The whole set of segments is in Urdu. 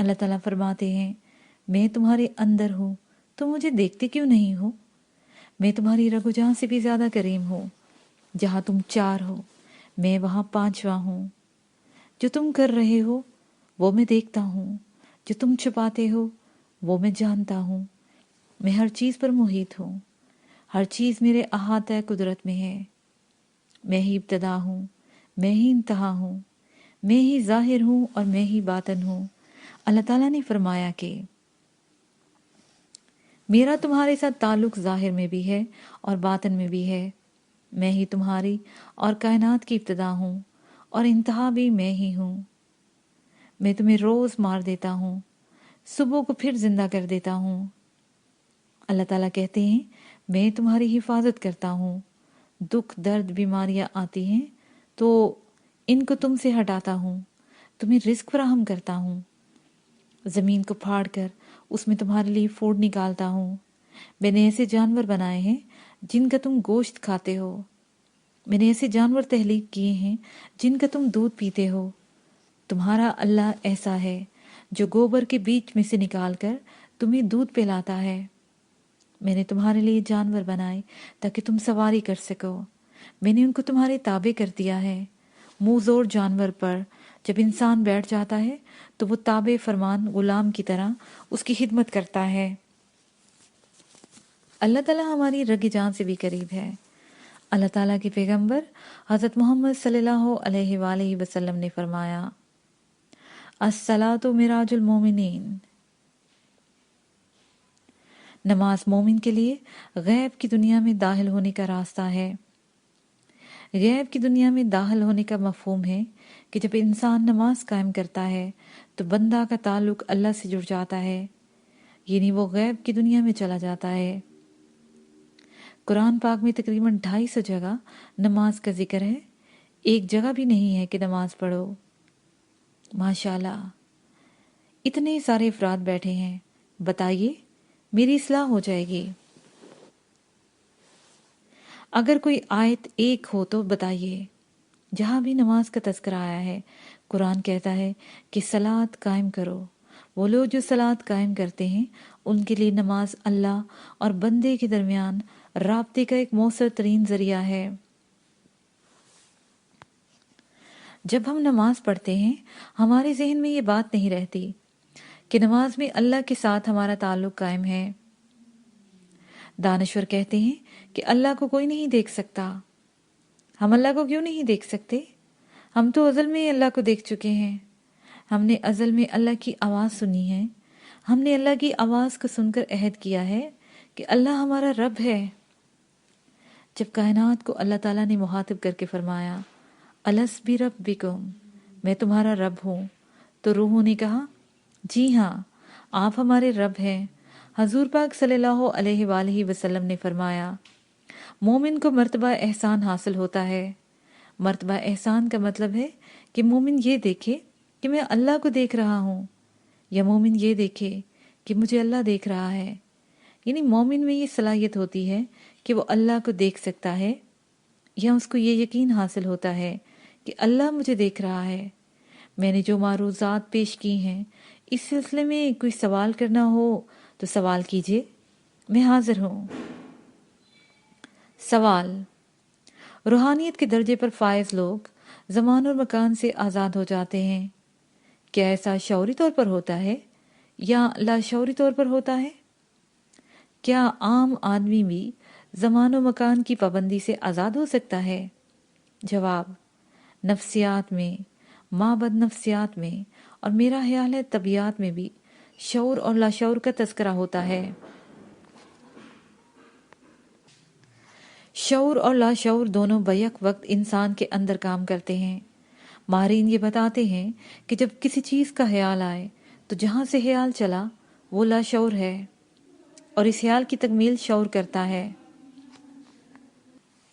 اللہ تعالیٰ فرماتے ہیں میں تمہارے اندر ہوں تو مجھے دیکھتے کیوں نہیں ہو؟ میں تمہاری رگ جان سے بھی زیادہ کریم ہوں۔ جہاں تم 4 ہو میں وہاں 5واں ہوں۔ جو تم کر رہے ہو وہ میں دیکھتا ہوں، جو تم چھپاتے ہو وہ میں جانتا ہوں۔ میں ہر چیز پر محیط ہوں، ہر چیز میرے احاطہ قدرت میں ہے۔ میں ہی ابتدا ہوں، میں ہی انتہا ہوں، میں ہی ظاہر ہوں اور میں ہی باطن ہوں۔ اللہ تعالیٰ نے فرمایا کہ میرا تمہارے ساتھ تعلق ظاہر میں بھی ہے اور باطن میں بھی ہے۔ میں ہی تمہاری اور کائنات کی ابتدا ہوں اور انتہا بھی میں ہی ہوں۔ میں تمہیں روز مار دیتا ہوں، صبح کو پھر زندہ کر دیتا ہوں۔ اللہ تعالیٰ کہتے ہیں میں تمہاری حفاظت کرتا ہوں۔ دکھ درد بیماریاں آتی ہیں تو ان کو تم سے ہٹاتا ہوں، تمہیں رزق فراہم کرتا ہوں۔ زمین کو پھاڑ کر اس میں تمہارے لیے فوڈ نکالتا ہوں۔ میں نے ایسے جانور بنائے ہیں جن کا تم گوشت کھاتے ہو۔ میں نے ایسے جانور تخلیق کیے ہیں جن کا تم دودھ پیتے ہو۔ تمہارا اللہ ایسا ہے جو گوبر کے بیچ میں سے نکال کر تمہیں دودھ پلاتا ہے۔ میں نے تمہارے لیے جانور بنائے تاکہ تم سواری کر سکو۔ میں نے ان کو تمہارے تابع کر دیا ہے۔ منہ زور جانور پر جب انسان بیٹھ جاتا ہے تو وہ تابع فرمان غلام کی طرح اس کی خدمت کرتا ہے۔ اللہ تعالیٰ ہماری رگ جان سے بھی قریب ہے۔ اللہ تعالیٰ کے پیغمبر حضرت محمد صلی اللہ علیہ وآلہ وسلم نے فرمایا الصلاۃ معراج المومنین، نماز مومن کے لیے غیب کی دنیا میں داخل ہونے کا راستہ ہے۔ غیب کی دنیا میں داخل ہونے کا مفہوم ہے کہ جب انسان نماز قائم کرتا ہے تو بندہ کا تعلق اللہ سے جڑ جاتا ہے، یعنی وہ غیب کی دنیا میں چلا جاتا ہے۔ قرآن پاک میں تقریباً 250 جگہ نماز کا ذکر ہے، ایک جگہ بھی نہیں ہے کہ نماز پڑھو۔ ماشاءاللہ، اتنے سارے افراد بیٹھے ہیں، بتائیے میری اصلاح ہو جائے گی؟ اگر کوئی آیت ایک ہو تو بتائیے۔ جہاں بھی نماز کا تذکرہ آیا ہے قرآن کہتا ہے کہ صلاۃ قائم کرو۔ وہ لوگ جو صلاۃ قائم کرتے ہیں ان کے لیے نماز اللہ اور بندے کے درمیان رابطے کا ایک مؤثر ترین ذریعہ ہے۔ جب ہم نماز پڑھتے ہیں ہمارے ذہن میں یہ بات نہیں رہتی کہ نماز میں اللہ کے ساتھ ہمارا تعلق قائم ہے۔ دانشور کہتے ہیں کہ اللہ کو کوئی نہیں دیکھ سکتا۔ ہم اللہ کو کیوں نہیں دیکھ سکتے؟ ہم تو ازل میں اللہ کو دیکھ چکے ہیں۔ ہم نے ازل میں اللہ کی آواز سنی ہے۔ ہم نے اللہ کی آواز کو سن کر عہد کیا ہے کہ اللہ ہمارا رب ہے۔ جب کائنات کو اللہ تعالیٰ نے مخاطب کر کے فرمایا الست بربکم، میں تمہارا رب ہوں، تو روحوں نے کہا جی ہاں آپ ہمارے رب ہیں۔ حضور پاک صلی اللہ علیہ وآلہ وسلم نے فرمایا مومن کو مرتبہ احسان حاصل ہوتا ہے۔ مرتبہ احسان کا مطلب ہے کہ مومن یہ دیکھے کہ میں اللہ کو دیکھ رہا ہوں، یا مومن یہ دیکھے کہ مجھے اللہ دیکھ رہا ہے۔ یعنی مومن میں یہ صلاحیت ہوتی ہے کہ وہ اللہ کو دیکھ سکتا ہے، یا اس کو یہ یقین حاصل ہوتا ہے کہ اللہ مجھے دیکھ رہا ہے۔ میں نے جو معروضات پیش کی ہیں اس سلسلے میں کوئی سوال کرنا ہو تو سوال کیجیے، میں حاضر ہوں۔ سوال: روحانیت کے درجے پر فائز لوگ زمان اور مکان سے آزاد ہو جاتے ہیں، کیا ایسا شعوری طور پر ہوتا ہے یا لاشعوری طور پر ہوتا ہے؟ کیا عام آدمی بھی زمان و مکان کی پابندی سے آزاد ہو سکتا ہے؟ جواب: نفسیات میں، مابعد نفسیات میں، اور میرا خیال ہے طبیعیات میں بھی شعور اور لاشعور کا تذکرہ ہوتا ہے۔ شعور اور لاشعور دونوں بیک وقت انسان کے اندر کام کرتے ہیں۔ ماہرین یہ بتاتے ہیں کہ جب کسی چیز کا خیال آئے تو جہاں سے خیال چلا وہ لاشعور ہے، اور اس خیال کی تکمیل شعور کرتا ہے۔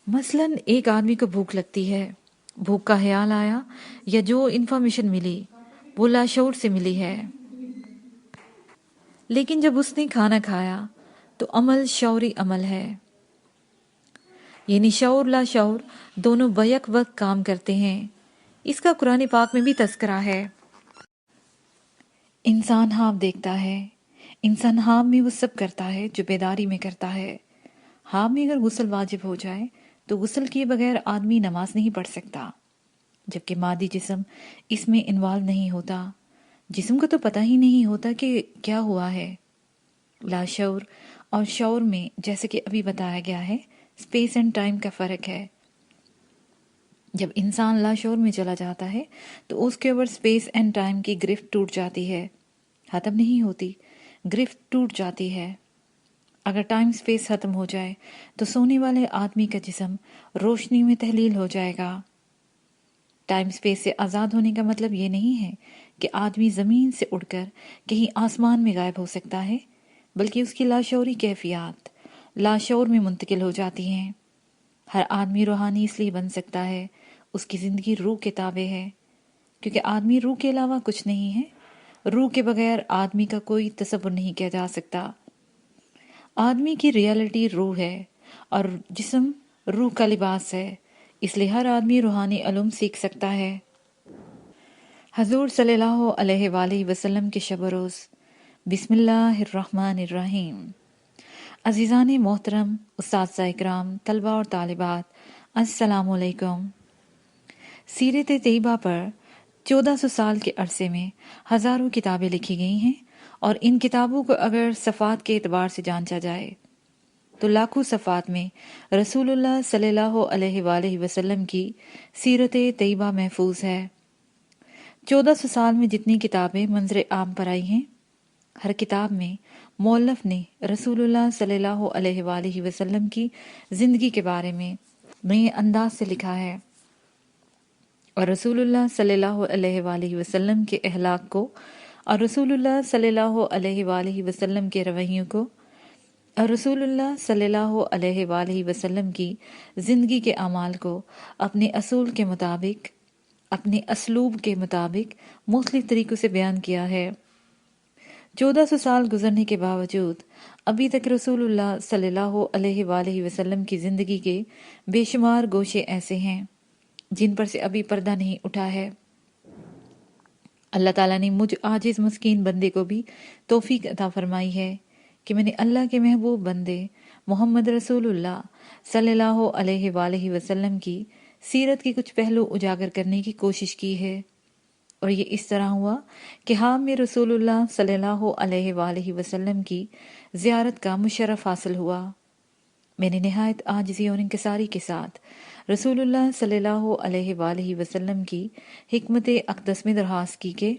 مثلاً ایک آدمی کو بھوک لگتی ہے، بھوک کا خیال آیا یا جو انفارمیشن ملی وہ لاشعور سے ملی ہے، لیکن جب اس نے کھانا کھایا تو عمل شعوری عمل ہے۔ یعنی شعور لاشعور دونوں بیک وقت کام کرتے ہیں۔ اس کا قرآن پاک میں بھی تذکرہ ہے۔ انسان خواب دیکھتا ہے، انسان خواب میں وہ سب کرتا ہے جو بیداری میں کرتا ہے۔ خواب میں اگر غسل واجب ہو جائے تو غسل کیے بغیر آدمی نماز نہیں پڑھ سکتا، جبکہ مادی جسم اس میں انوالو نہیں ہوتا۔ جسم کو تو پتہ ہی نہیں ہوتا کہ کیا ہوا ہے۔ لاشعور اور شعور میں، جیسے کہ ابھی بتایا گیا ہے، اسپیس اینڈ ٹائم کا فرق ہے۔ جب انسان لاشعور میں چلا جاتا ہے تو اس کے اوپر اسپیس اینڈ ٹائم کی گرفت ٹوٹ جاتی ہے، ختم نہیں ہوتی، گرفت ٹوٹ جاتی ہے۔ اگر ٹائم اسپیس ختم ہو جائے تو سونے والے آدمی کا جسم روشنی میں تحلیل ہو جائے گا۔ ٹائم اسپیس سے آزاد ہونے کا مطلب یہ نہیں ہے کہ آدمی زمین سے اڑ کر کہیں آسمان میں غائب ہو سکتا ہے، بلکہ اس کی لاشعوری کیفیات لاشعور میں منتقل ہو جاتی ہیں۔ ہر آدمی روحانی اس لیے بن سکتا ہے، اس کی زندگی روح کے تابع ہے، کیونکہ آدمی روح کے علاوہ کچھ نہیں ہے۔ روح کے بغیر آدمی کا کوئی تصور نہیں کیا جا سکتا۔ آدمی کی ریالٹی روح ہے اور جسم روح کا لباس ہے، اس لیے ہر آدمی روحانی علوم سیکھ سکتا ہے۔ حضور صلی اللہ علیہ وآلہ وسلم کے شب و روز۔ بسم اللہ الرحمن الرحیم۔ عزیزان محترم، اساتذہ اکرام، طلبہ اور طالبات، السلام علیکم۔ سیرت طیبہ پر 1400 سال کے عرصے میں ہزاروں کتابیں لکھی گئی ہیں، اور ان کتابوں کو اگر صفحات کے اعتبار سے جانچا جائے تو لاکھوں صفحات میں رسول اللہ صلی اللہ علیہ وآلہ وسلم کی سیرت طیبہ محفوظ ہے۔ 1400 سال میں جتنی کتابیں منظر عام پر آئی ہیں، ہر کتاب میں مؤلف نے رسول اللہ صلی اللہ علیہ وآلہ وسلم کی زندگی کے بارے میں نئے انداز سے لکھا ہے، اور رسول اللہ صلی اللہ علیہ وآلہ وسلم کے اخلاق کو، اور رسول اللہ صلی اللہ علیہ وآلہ وسلم کے رویوں کو، اور رسول اللہ صلی اللہ علیہ وآلہ وسلم کی زندگی کے اعمال کو اپنے اصول کے مطابق، اپنے اسلوب کے مطابق مختلف طریقوں سے بیان کیا ہے۔ 1400 سال گزرنے کے باوجود ابھی تک رسول اللہ صلی اللہ علیہ وآلہ وسلم کی زندگی کے بے شمار گوشے ایسے ہیں جن پر سے ابھی پردہ نہیں اٹھا ہے۔ اللہ تعالیٰ نے مجھ عاجز مسکین بندے کو بھی توفیق عطا فرمائی ہے کہ میں نے اللہ کے محبوب بندے محمد رسول اللہ صلی اللہ علیہ وآلہ وسلم کی سیرت کے کچھ پہلو اجاگر کرنے کی کوشش کی ہے، اور یہ اس طرح ہوا کہ ہاں میں رسول اللہ صلی اللہ علیہ وآلہ وسلم کی زیارت کا مشرف حاصل ہوا۔ میں نے نہایت عاجزی اور انکساری کے ساتھ رسول اللہ صلی اللہ علیہ وآلہ وسلم کی حکمت اقدس میں درخواست کی کہ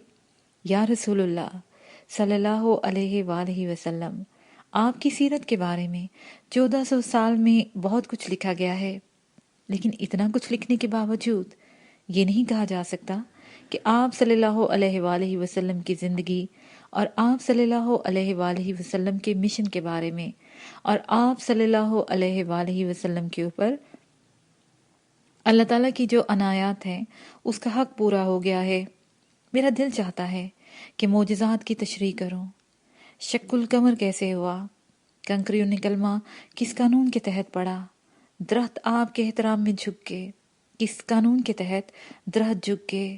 یا رسول اللہ صلی اللہ علیہ وآلہ وسلم، آپ کی سیرت کے بارے میں 1400 سال میں بہت کچھ لکھا گیا ہے، لیکن اتنا کچھ لکھنے کے باوجود یہ نہیں کہا جا سکتا کہ آپ صلی اللہ علیہ وآلہ وسلم کی زندگی اور آپ صلی اللہ علیہ وآلہ وسلم کے مشن کے بارے میں اور آپ صلی اللہ علیہ وآلہ وسلم کے اوپر اللہ تعالیٰ کی جو عنایات ہیں اس کا حق پورا ہو گیا ہے۔ میرا دل چاہتا ہے کہ معجزات کی تشریح کروں۔ شق القمر کیسے ہوا؟ کنکریوں نے کلمہ کس قانون کے تحت پڑا؟ درخت آپ کے احترام میں جھک گئے، کس قانون کے تحت درخت جھک گئے؟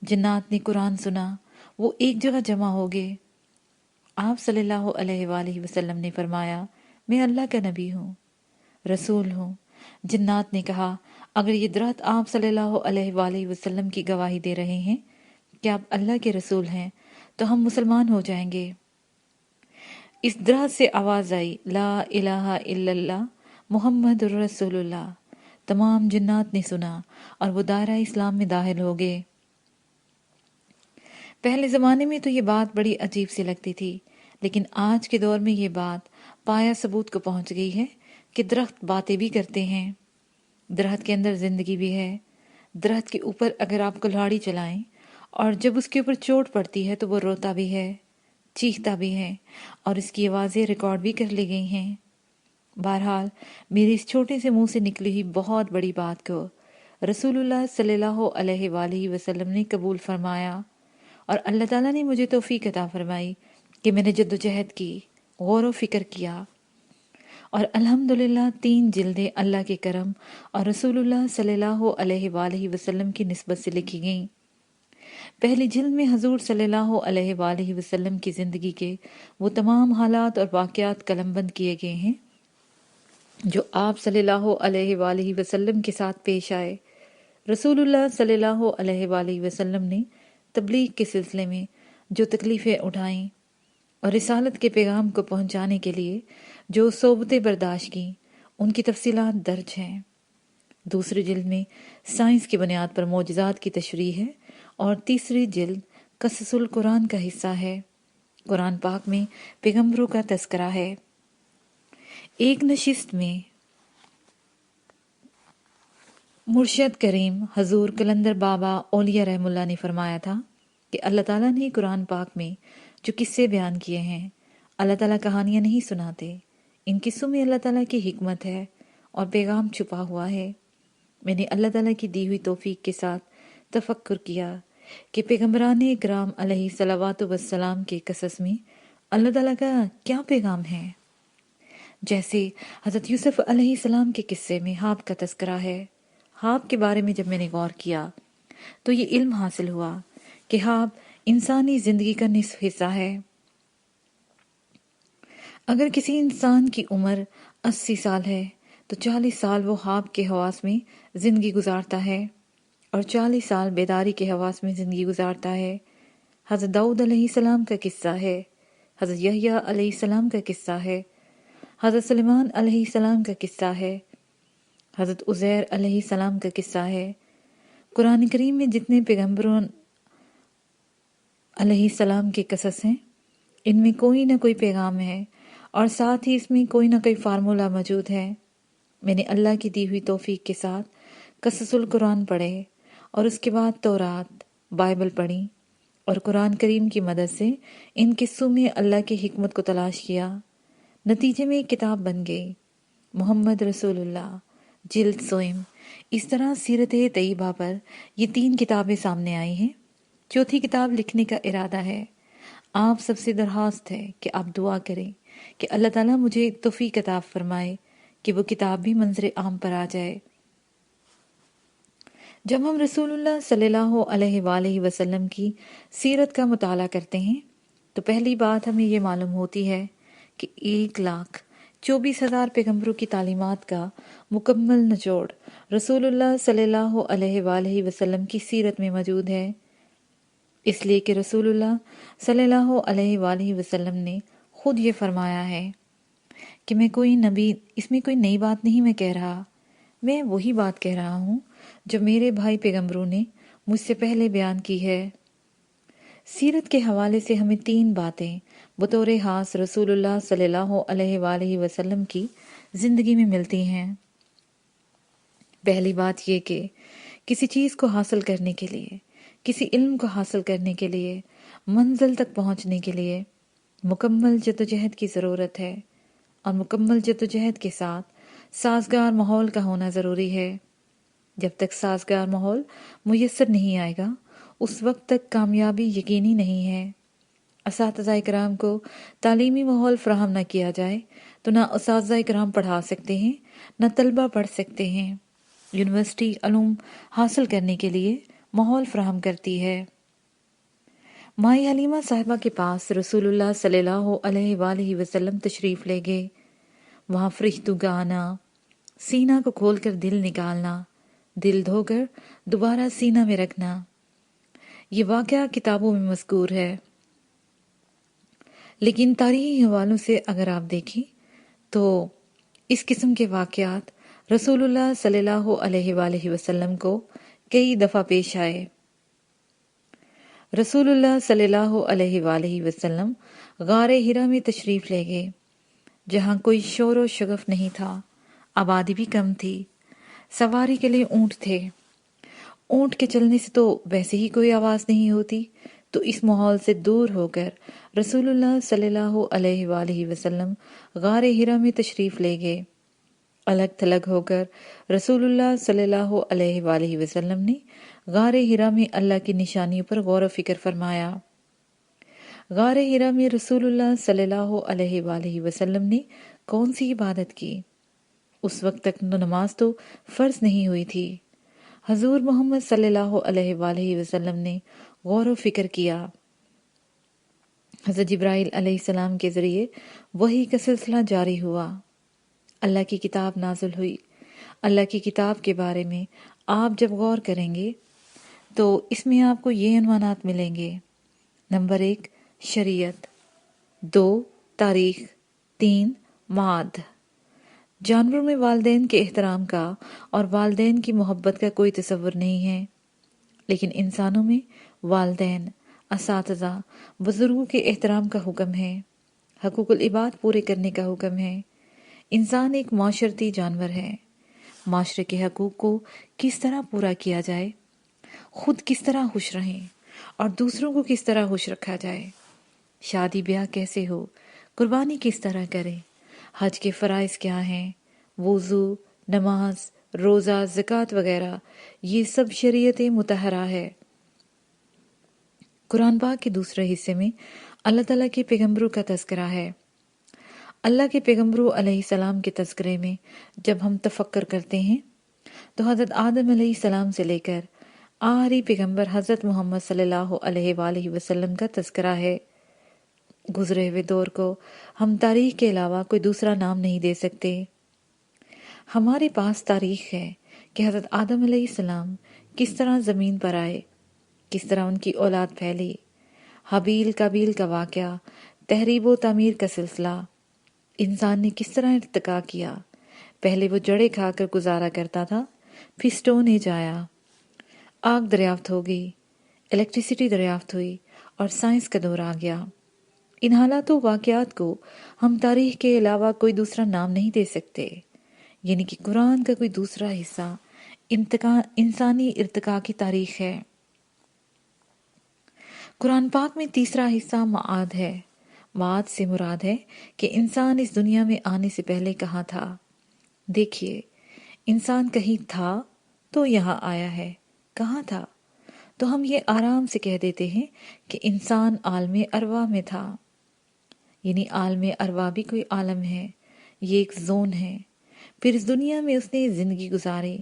جنات نے قرآن سنا، وہ ایک جگہ جمع ہو گئے۔ آپ صلی اللہ علیہ وآلہ وسلم نے فرمایا، میں اللہ کا نبی ہوں، رسول ہوں۔ جنات نے کہا، اگر یہ درخت آپ صلی اللہ علیہ وآلہ وسلم کی گواہی دے رہے ہیں کہ آپ اللہ کے رسول ہیں تو ہم مسلمان ہو جائیں گے۔ اس درخت سے آواز آئی، لا الہ الا اللہ محمد الرسول اللہ۔ تمام جنات نے سنا اور وہ دائرہ اسلام میں داخل ہو گئے۔ پہلے زمانے میں تو یہ بات بڑی عجیب سی لگتی تھی، لیکن آج کے دور میں یہ بات پایا ثبوت کو پہنچ گئی ہے کہ درخت باتیں بھی کرتے ہیں، درخت کے اندر زندگی بھی ہے۔ درخت کے اوپر اگر آپ کلہاڑی چلائیں اور جب اس کے اوپر چوٹ پڑتی ہے تو وہ روتا بھی ہے، چیختا بھی ہے، اور اس کی آوازیں ریکارڈ بھی کر لی گئی ہیں۔ بہرحال میرے اس چھوٹے سے منہ سے نکلی ہوئی بہت بڑی بات کو رسول اللہ صلی اللہ علیہ وآلہ وسلم نے قبول فرمایا، اور اللہ تعالیٰ نے مجھے توفیق عطا فرمائی کہ میں نے جد و جہد کی، غور و فکر کیا، اور الحمدللہ 3 جلدیں اللہ کے کرم اور رسول اللہ صلی اللہ علیہ وآلہ وسلم کی نسبت سے لکھی گئیں۔ پہلی جلد میں حضور صلی اللہ علیہ وآلہ وسلم کی زندگی کے وہ تمام حالات اور واقعات قلم بند کیے گئے ہیں جو آپ صلی اللہ علیہ وآلہ وسلم کے ساتھ پیش آئے۔ رسول اللہ صلی اللہ علیہ وآلہ وسلم نے تبلیغ کے سلسلے میں جو تکلیفیں اٹھائیں اور رسالت کے پیغام کو پہنچانے کے لیے جو صعوبتیں برداشت کیں، ان کی تفصیلات درج ہیں۔ دوسری جلد میں سائنس کی بنیاد پر معجزات کی تشریح ہے اور تیسری جلد قصص القرآن کا حصہ ہے۔ قرآن پاک میں پیغمبروں کا تذکرہ ہے۔ ایک نشست میں مرشد کریم حضور کلندر بابا اولیاء رحم اللہ نے فرمایا تھا کہ اللہ تعالیٰ نے قرآن پاک میں جو قصے بیان کیے ہیں، اللہ تعالیٰ کہانیاں نہیں سناتے، ان قصوں میں اللہ تعالیٰ کی حکمت ہے اور پیغام چھپا ہوا ہے۔ میں نے اللہ تعالیٰ کی دی ہوئی توفیق کے ساتھ تفکر کیا کہ پیغمبران اکرام علیہ صلوات والسلام کے قصص میں اللہ تعالیٰ کا کیا پیغام ہے۔ جیسے حضرت یوسف علیہ السلام کے قصے میں ہاپ کا تذکرہ ہے۔ ہاپ کے بارے میں جب میں نے غور کیا تو یہ علم حاصل ہوا کہ ہاپ انسانی زندگی کا نصف حصہ ہے۔ اگر کسی انسان کی عمر 80 سال ہے تو 40 سال وہ خواب کے حواس میں زندگی گزارتا ہے اور 40 سال بیداری کے حواس میں زندگی گزارتا ہے۔ حضرت داؤد علیہ السلام کا قصہ ہے، حضرت یحییٰ علیہ السلام کا قصہ ہے، حضرت سلیمان علیہ السلام کا قصہ ہے، حضرت عزیر علیہ السلام کا قصہ ہے۔ قرآن کریم میں جتنے پیغمبروں علیہ السلام کے قصص ہیں، ان میں کوئی نہ کوئی پیغام ہے اور ساتھ ہی اس میں کوئی نہ کوئی فارمولہ موجود ہے۔ میں نے اللہ کی دی ہوئی توفیق کے ساتھ قصص القرآن پڑھے اور اس کے بعد تورات، بائبل پڑھی اور قرآن کریم کی مدد سے ان قصوں میں اللہ کی حکمت کو تلاش کیا۔ نتیجے میں ایک کتاب بن گئی، محمد رسول اللہ، جلد سوئم۔ اس طرح سیرت طیبہ پر یہ 3 کتابیں سامنے آئی ہیں۔ چوتھی کتاب لکھنے کا ارادہ ہے۔ آپ سب سے درخواست ہے کہ آپ دعا کریں کہ اللہ تعالیٰ مجھے توفیق عطا فرمائے کہ وہ کتاب بھی منظر عام پر آ جائے۔ جب ہم رسول اللہ صلی اللہ علیہ وآلہ وسلم کی سیرت کا مطالعہ کرتے ہیں تو پہلی بات ہمیں یہ معلوم ہوتی ہے کہ 1,24,000 پیغمبروں کی تعلیمات کا مکمل نچوڑ رسول اللہ صلی اللہ علیہ وآلہ وسلم کی سیرت میں موجود ہے۔ اس لیے کہ رسول اللہ صلی اللہ علیہ وآلہ وسلم نے خود یہ فرمایا ہے کہ میں کوئی نبی، اس میں کوئی نئی بات نہیں میں کہہ رہا، میں وہی بات کہہ رہا ہوں جو میرے بھائی پیغمبروں نے مجھ سے پہلے بیان کی ہے۔ سیرت کے حوالے سے ہمیں 3 باتیں بطور خاص رسول اللہ صلی اللہ علیہ وآلہ وسلم کی زندگی میں ملتی ہیں۔ پہلی بات یہ کہ کسی چیز کو حاصل کرنے کے لیے، کسی علم کو حاصل کرنے کے لیے، منزل تک پہنچنے کے لیے مکمل جدوجہد کی ضرورت ہے اور مکمل جدوجہد کے ساتھ سازگار ماحول کا ہونا ضروری ہے۔ جب تک سازگار ماحول میسر نہیں آئے گا اس وقت تک کامیابی یقینی نہیں ہے۔ اساتذہ کرام کو تعلیمی ماحول فراہم نہ کیا جائے تو نہ اساتذہ کرام پڑھا سکتے ہیں نہ طلبہ پڑھ سکتے ہیں۔ یونیورسٹی علوم حاصل کرنے کے لیے ماحول فراہم کرتی ہے۔ مائی حلیمہ صاحبہ کے پاس رسول اللہ صلی اللہ علیہ وآلہ وسلم تشریف لے گئے۔ وہاں فرشتوں کا آنا، سینہ کو کھول کر دل نکالنا، دل دھو کر دوبارہ سینہ میں رکھنا، یہ واقعہ کتابوں میں مذکور ہے، لیکن تاریخی حوالوں سے اگر آپ دیکھیں تو اس قسم کے واقعات رسول اللہ صلی اللہ علیہ وآلہ وسلم کو کئی دفعہ پیش آئے۔ رسول اللہ صلی اللہ علیہ وآلہ وسلم غار ہرا میں تشریف لے گئے، جہاں کوئی شور و شگف نہیں تھا، آبادی بھی کم تھی، سواری کے لیے اونٹ تھے۔ اونٹ کے چلنے سے تو ویسے ہی کوئی آواز نہیں ہوتی، تو اس ماحول سے دور ہو کر رسول اللہ صلی اللہ علیہ وآلہ وسلم غار ہرا میں تشریف لے گئے۔ الگ تھلگ ہو کر رسول اللہ صلی اللہ علیہ وآلہ وسلم نے غار ہرا میں اللہ کی نشانیوں پر غور و فکر فرمایا۔ غار ہرا میں رسول اللہ صلی اللہ علیہ وآلہ وسلم نے کون سی عبادت کی؟ اس وقت تک نماز تو فرض نہیں ہوئی تھی۔ حضور محمد صلی اللہ علیہ وآلہ وسلم نے غور و فکر کیا۔ حضرت جبرائیل علیہ السلام کے ذریعے وحی کا سلسلہ جاری ہوا، اللہ کی کتاب نازل ہوئی۔ اللہ کی کتاب کے بارے میں آپ جب غور کریں گے تو اس میں آپ کو یہ عنوانات ملیں گے: نمبر 1 شریعت، 2 تاریخ، 3 معاد۔ جانوروں میں والدین کے احترام کا اور والدین کی محبت کا کوئی تصور نہیں ہے، لیکن انسانوں میں والدین، اساتذہ، بزرگوں کے احترام کا حکم ہے، حقوق العباد پورے کرنے کا حکم ہے۔ انسان ایک معاشرتی جانور ہے۔ معاشرے کے حقوق کو کس طرح پورا کیا جائے، خود کس طرح خوش رہیں اور دوسروں کو کس طرح خوش رکھا جائے، شادی بیاہ کیسے ہو، قربانی کس طرح کریں، حج کے فرائض کیا ہیں، وضو، نماز، روزہ، زکوٰۃ وغیرہ، یہ سب شریعت مطہرہ ہے۔ قرآن پاک کے دوسرے حصے میں اللہ تعالیٰ کے پیغمبروں کا تذکرہ ہے۔ اللہ کے پیغمبروں علیہ السلام کے تذکرے میں جب ہم تفکر کرتے ہیں تو حضرت آدم علیہ السلام سے لے کر آخری پیغمبر حضرت محمد صلی اللہ علیہ وآلہ وسلم کا تذکرہ ہے۔ گزرے ہوئے دور کو ہم تاریخ کے علاوہ کوئی دوسرا نام نہیں دے سکتے۔ ہمارے پاس تاریخ ہے کہ حضرت آدم علیہ السلام کس طرح زمین پر آئے، کس طرح ان کی اولاد پھیلی، حابیل قابیل کا واقعہ، تحریب و تعمیر کا سلسلہ، انسان نے کس طرح ارتقا کیا۔ پہلے وہ جڑیں کھا کر گزارا کرتا تھا، پھر اسٹون ایج آیا، آگ دریافت ہو گئی، الیکٹریسٹی دریافت ہوئی اور سائنس کا دور آ گیا۔ ان حالات و واقعات کو ہم تاریخ کے علاوہ کوئی دوسرا نام نہیں دے سکتے، یعنی کہ قرآن کا کوئی دوسرا حصہ انسانی ارتقاء کی تاریخ ہے۔ قرآن پاک میں تیسرا حصہ معاد ہے۔ معاد سے مراد ہے کہ انسان اس دنیا میں آنے سے پہلے کہاں تھا۔ دیکھیے، انسان کہیں تھا تو یہاں آیا ہے، کہاں تھا؟ تو ہم یہ آرام سے کہہ دیتے ہیں کہ انسان عالم ارواح میں تھا، یعنی عالم ارواح بھی کوئی عالم ہے، یہ ایک زون ہے۔ پھر اس دنیا میں اس نے زندگی گزاری۔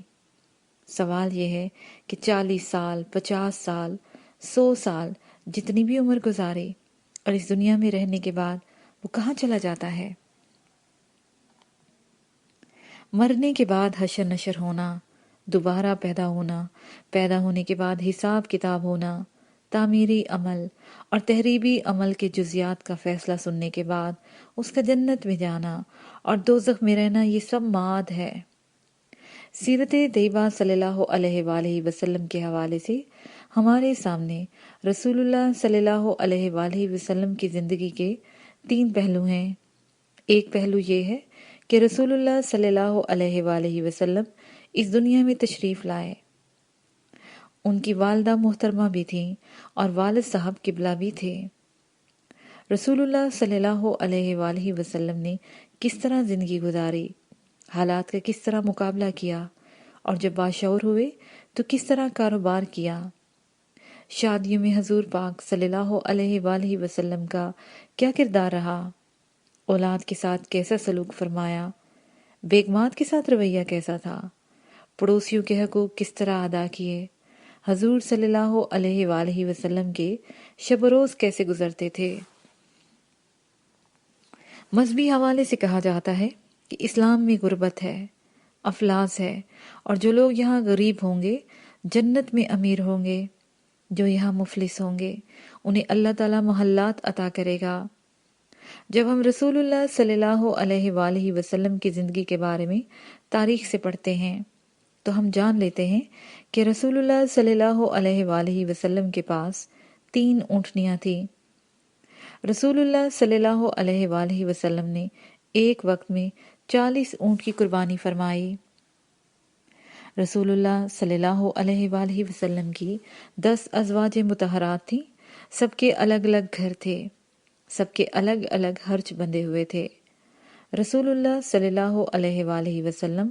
سوال یہ ہے کہ 40 سال، 50 سال، 100 سال، جتنی بھی عمر گزاری اور اس دنیا میں رہنے کے بعد وہ کہاں چلا جاتا ہے؟ مرنے کے بعد حشر نشر ہونا، دوبارہ پیدا ہونا، پیدا ہونے کے بعد حساب کتاب ہونا، تعمیری عمل اور تحریبی عمل کے جزیات کا فیصلہ سننے کے بعد اس کا جنت میں جانا اور دوزخ میں رہنا، یہ سب معاد ہے۔ سیرت طیبہ صلی اللہ علیہ وآلہ وسلم کے حوالے سے ہمارے سامنے رسول اللہ صلی اللہ علیہ وآلہ وسلم کی زندگی کے 3 پہلو ہیں۔ ایک پہلو یہ ہے کہ رسول اللہ صلی اللہ علیہ وآلہ وسلم اس دنیا میں تشریف لائے۔ ان کی والدہ محترمہ بھی تھیں اور والد صاحب قبلہ بھی تھے۔ رسول اللہ صلی اللہ علیہ وآلہ وسلم نے کس طرح زندگی گزاری، حالات کا کس طرح مقابلہ کیا، اور جب باشعور ہوئے تو کس طرح کاروبار کیا۔ شادیوں میں حضور پاک صلی اللہ علیہ وآلہ وسلم کا کیا کردار رہا، اولاد کے ساتھ کیسا سلوک فرمایا، بیگمات کے ساتھ رویہ کیسا تھا، پڑوسیوں کے حقوق کس طرح ادا کیے، حضور صلی اللہ علیہ وآلہ وسلم کے شب و روز کیسے گزرتے تھے۔ مذہبی حوالے سے کہا جاتا ہے کہ اسلام میں غربت ہے، افلاس ہے، اور جو لوگ یہاں غریب ہوں گے جنت میں امیر ہوں گے، جو یہاں مفلس ہوں گے انہیں اللہ تعالیٰ محلات عطا کرے گا۔ جب ہم رسول اللہ صلی اللہ علیہ وآلہ وسلم کی زندگی کے بارے میں تاریخ سے پڑھتے ہیں تو ہم جان لیتے ہیں کہ رسول اللہ صلی اللہ علیہ وآلہ وسلم کے پاس 3 اونٹنیاں تھیں۔ رسول اللہ صلی اللہ علیہ وآلہ وسلم نے ایک وقت میں 40 اونٹ کی قربانی فرمائی۔ رسول اللہ صلی اللہ علیہ وآلہ وسلم کی 10 ازواج مطہرات تھیں، سب کے الگ الگ گھر تھے، سب کے الگ الگ حرچ بندھے ہوئے تھے۔ رسول اللہ صلی اللہ علیہ وآلہ وسلم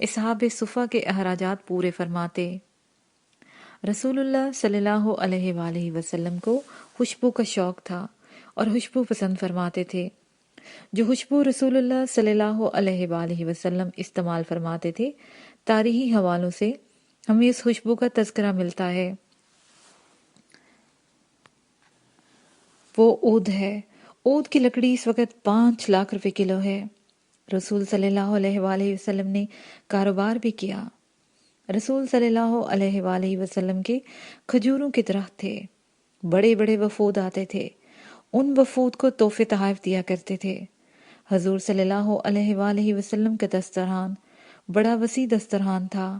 اصحاب صفہ کے اخراجات پورے فرماتے۔ رسول اللہ صلی اللہ علیہ وآلہ وسلم کو خوشبو کا شوق تھا اور خوشبو پسند فرماتے تھے۔ جو خوشبو رسول اللہ صلی اللہ علیہ وآلہ وسلم استعمال فرماتے تھے، تاریخی حوالوں سے ہمیں اس خوشبو کا تذکرہ ملتا ہے۔ وہ عود ہے۔ عود کی لکڑی اس وقت 5 لاکھ روپے کلو ہے۔ رسول صلی اللہ علیہ وآلہ وسلم نے کاروبار بھی کیا۔ رسول صلی اللہ علیہ وآلہ وسلم کے کھجوروں کے درخت تھے، بڑے بڑے وفود آتے تھے، ان وفود کو تحفے تحائف دیا کرتے تھے۔ حضور صلی اللہ علیہ وآلہ وسلم کا دسترخوان بڑا وسیع دسترخوان تھا۔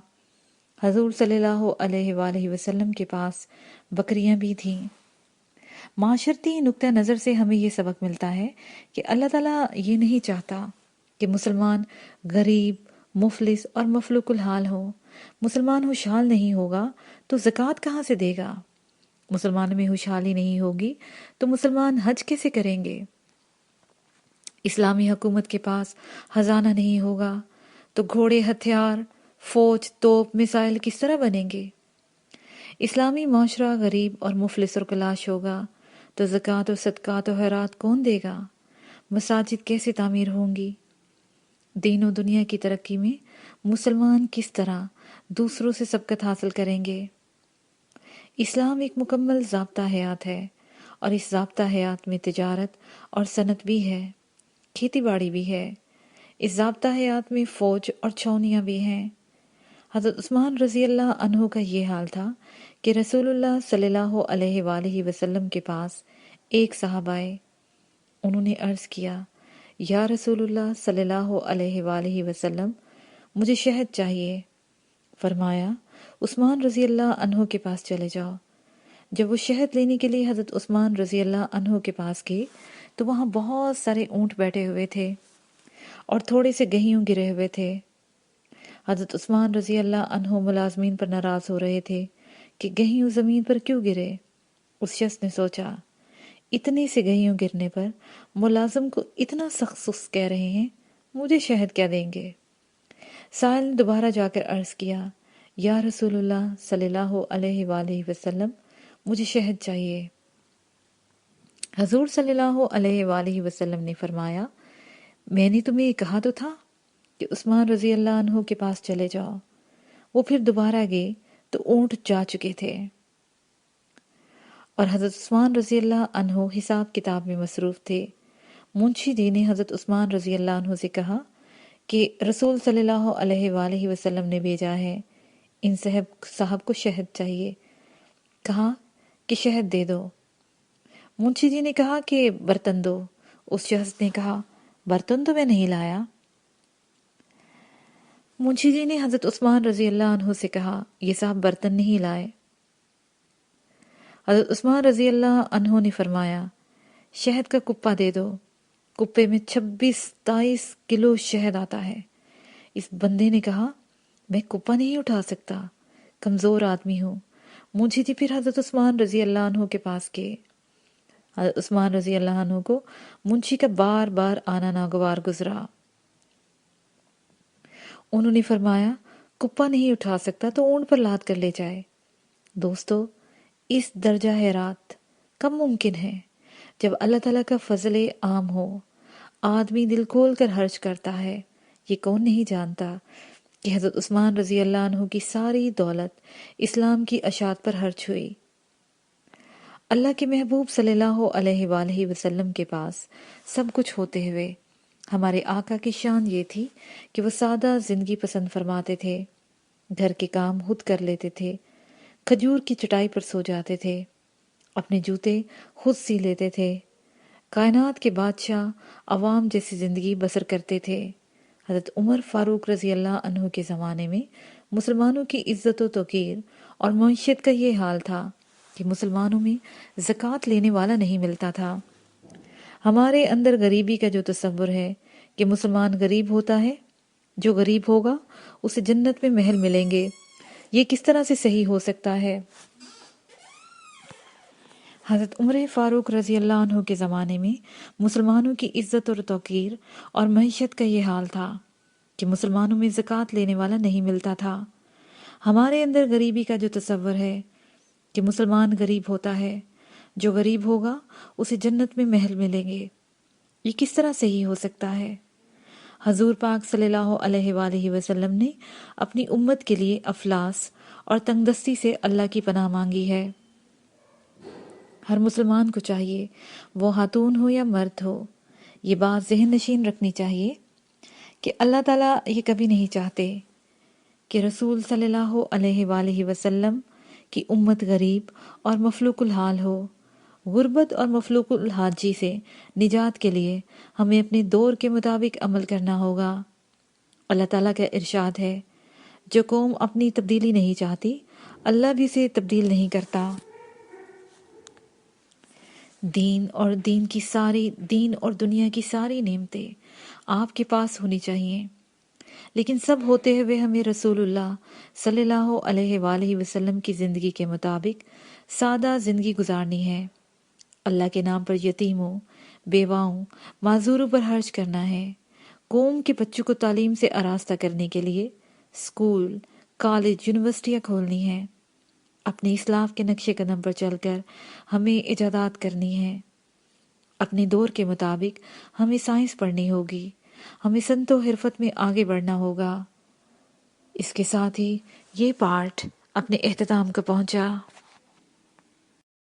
حضور صلی اللہ علیہ وآلہ وسلم کے پاس بکریاں بھی تھیں۔ معاشرتی نقطہ نظر سے ہمیں یہ سبق ملتا ہے کہ اللہ تعالیٰ یہ نہیں چاہتا کہ مسلمان غریب، مفلس اور مفلوک الحال ہو۔ مسلمان خوشحال نہیں ہوگا تو زکوٰۃ کہاں سے دے گا؟ مسلمان میں خوشحالی نہیں ہوگی تو مسلمان حج کیسے کریں گے؟ اسلامی حکومت کے پاس خزانہ نہیں ہوگا تو گھوڑے، ہتھیار، فوج، توپ، میزائل کس طرح بنیں گے؟ اسلامی معاشرہ غریب اور مفلس اور کلاش ہوگا تو زکوٰۃ اور صدقات و خیرات کون دے گا؟ مساجد کیسے تعمیر ہوں گی؟ دین و دنیا کی ترقی میں مسلمان کس طرح دوسروں سے سبقت حاصل کریں گے؟ اسلام ایک مکمل ضابطہ حیات ہے، اور اس ضابطہ حیات میں تجارت اور صنعت بھی ہے، کھیتی باڑی بھی ہے۔ اس ضابطہ حیات میں فوج اور چھاؤنیاں بھی ہیں۔ حضرت عثمان رضی اللہ عنہ کا یہ حال تھا کہ رسول اللہ صلی اللہ علیہ وآلہ وسلم کے پاس ایک صاحب آئے۔ انہوں نے عرض کیا، یا رسول اللہ صلی اللہ علیہ وآلہ وسلم، مجھے شہد چاہیے۔ فرمایا، عثمان رضی اللہ عنہ کے پاس چلے جاؤ۔ جب وہ شہد لینے کے لیے حضرت عثمان رضی اللہ عنہ کے پاس گئے تو وہاں بہت سارے اونٹ بیٹھے ہوئے تھے اور تھوڑے سے گہیوں گرے ہوئے تھے۔ حضرت عثمان رضی اللہ عنہ ملازمین پر ناراض ہو رہے تھے کہ گہیوں زمین پر کیوں گرے؟ اس شخص نے سوچا، اتنے سے گہیوں گرنے پر ملازم کو اتنا سخت سست کہہ رہے ہیں، مجھے شہد کیا دیں گے؟ سائل نے دوبارہ جا کر عرض کیا، یا رسول اللہ صلی اللہ علیہ وآلہ وسلم، مجھے شہد چاہیے۔ حضور صلی اللہ علیہ وآلہ وسلم نے فرمایا، میں نے تمہیں کہا تو تھا کہ عثمان رضی اللہ عنہ کے پاس چلے جاؤ۔ وہ پھر دوبارہ گئے تو اونٹ جا چکے تھے، اور حضرت عثمان رضی اللہ عنہ حساب کتاب میں مصروف تھے۔ منشی جی نے حضرت عثمان رضی اللہ عنہ سے کہا کہ رسول صلی اللہ علیہ وآلہ وسلم نے بھیجا ہے، ان صاحب کو شہد چاہیے، کہا کہ شہد دے دو۔ منشی جی نے کہا کہ برتن دو۔ اس شخص نے کہا، برتن تو میں نہیں لایا۔ منشی جی نے حضرت عثمان رضی اللہ عنہ سے کہا، یہ صاحب برتن نہیں لائے۔ حضرت عثمان رضی اللہ عنہ نے فرمایا، شہد کا کپا دے دو۔ کپے میں 26-27 کلو شہد آتا ہے۔ اس بندے نے کہا، میں کپا نہیں اٹھا سکتا، کمزور آدمی ہوں۔ منشی جی پھر حضرت عثمان رضی اللہ عنہ کے پاس گئے۔ حضرت عثمان رضی اللہ عنہ کو منشی کا بار بار آنا ناگوار گزرا۔ انہوں نے فرمایا، کپا نہیں اٹھا سکتا تو اونٹ پر لاد کر لے جائے۔ دوستو، اس درجہ حیرات کب ممکن ہے؟ جب اللہ تعالیٰ کا فضل عام ہو، آدمی دل کھول کر خرچ کرتا ہے۔ یہ کون نہیں جانتا کہ حضرت عثمان رضی اللہ عنہ کی ساری دولت اسلام کی اشاعت پر خرچ ہوئی۔ اللہ کے محبوب صلی اللہ علیہ وآلہ وسلم کے پاس سب کچھ ہوتے ہوئے ہمارے آقا کی شان یہ تھی کہ وہ سادہ زندگی پسند فرماتے تھے، گھر کے کام خود کر لیتے تھے، کھجور کی چٹائی پر سو جاتے تھے، اپنے جوتے خود سی لیتے تھے، کائنات کے بادشاہ عوام جیسی زندگی بسر کرتے تھے۔ حضرت عمر فاروق رضی اللہ عنہ کے زمانے میں مسلمانوں کی عزت و توقیر اور معیشت کا یہ حال تھا کہ مسلمانوں میں زکوٰۃ لینے والا نہیں ملتا تھا۔ ہمارے اندر غریبی کا جو تصور ہے کہ مسلمان غریب ہوتا ہے، جو غریب ہوگا اسے جنت میں محل ملیں گے، یہ کس طرح سے صحیح ہو سکتا ہے؟ حضرت عمر فاروق رضی اللہ عنہ کے زمانے میں مسلمانوں کی عزت اور توقیر اور معیشت کا یہ حال تھا کہ مسلمانوں میں زکوٰۃ لینے والا نہیں ملتا تھا۔ ہمارے اندر غریبی کا جو تصور ہے کہ مسلمان غریب ہوتا ہے، جو غریب ہوگا اسے جنت میں محل ملیں گے، یہ کس طرح صحیح ہو سکتا ہے؟ حضور پاک صلی اللہ علیہ وآلہ وسلم نے اپنی امت کے لیے افلاس اور تنگ دستی سے اللہ کی پناہ مانگی ہے۔ ہر مسلمان کو چاہیے، وہ خاتون ہو یا مرد ہو، یہ بات ذہن نشین رکھنی چاہیے کہ اللہ تعالیٰ یہ کبھی نہیں چاہتے کہ رسول صلی اللہ علیہ وآلہ وسلم کی امت غریب اور مفلوق الحال ہو۔ غربت اور مفلوق الحاجی سے نجات کے لیے ہمیں اپنے دور کے مطابق عمل کرنا ہوگا۔ اللہ تعالیٰ کا ارشاد ہے، جو قوم اپنی تبدیلی نہیں چاہتی اللہ بھی اسے تبدیل نہیں کرتا۔ دین اور دنیا کی ساری نعمتیں آپ کے پاس ہونی چاہیے، لیکن سب ہوتے ہوئے ہمیں رسول اللہ صلی اللہ علیہ وآلہ وسلم کی زندگی کے مطابق سادہ زندگی گزارنی ہے۔ اللہ کے نام پر یتیموں، بیواؤں، معذوروں پر خرچ کرنا ہے۔ قوم کے بچوں کو تعلیم سے آراستہ کرنے کے لیے اسکول، کالج، یونیورسٹیاں کھولنی ہیں۔ اپنے اسلاف کے نقش قدم پر چل کر ہمیں ایجادات کرنی ہے۔ اپنے دور کے مطابق ہمیں سائنس پڑھنی ہوگی، ہمیں صنعت و حرفت میں آگے بڑھنا ہوگا۔ اس کے ساتھ ہی یہ پارٹ اپنے اختتام کو پہنچا۔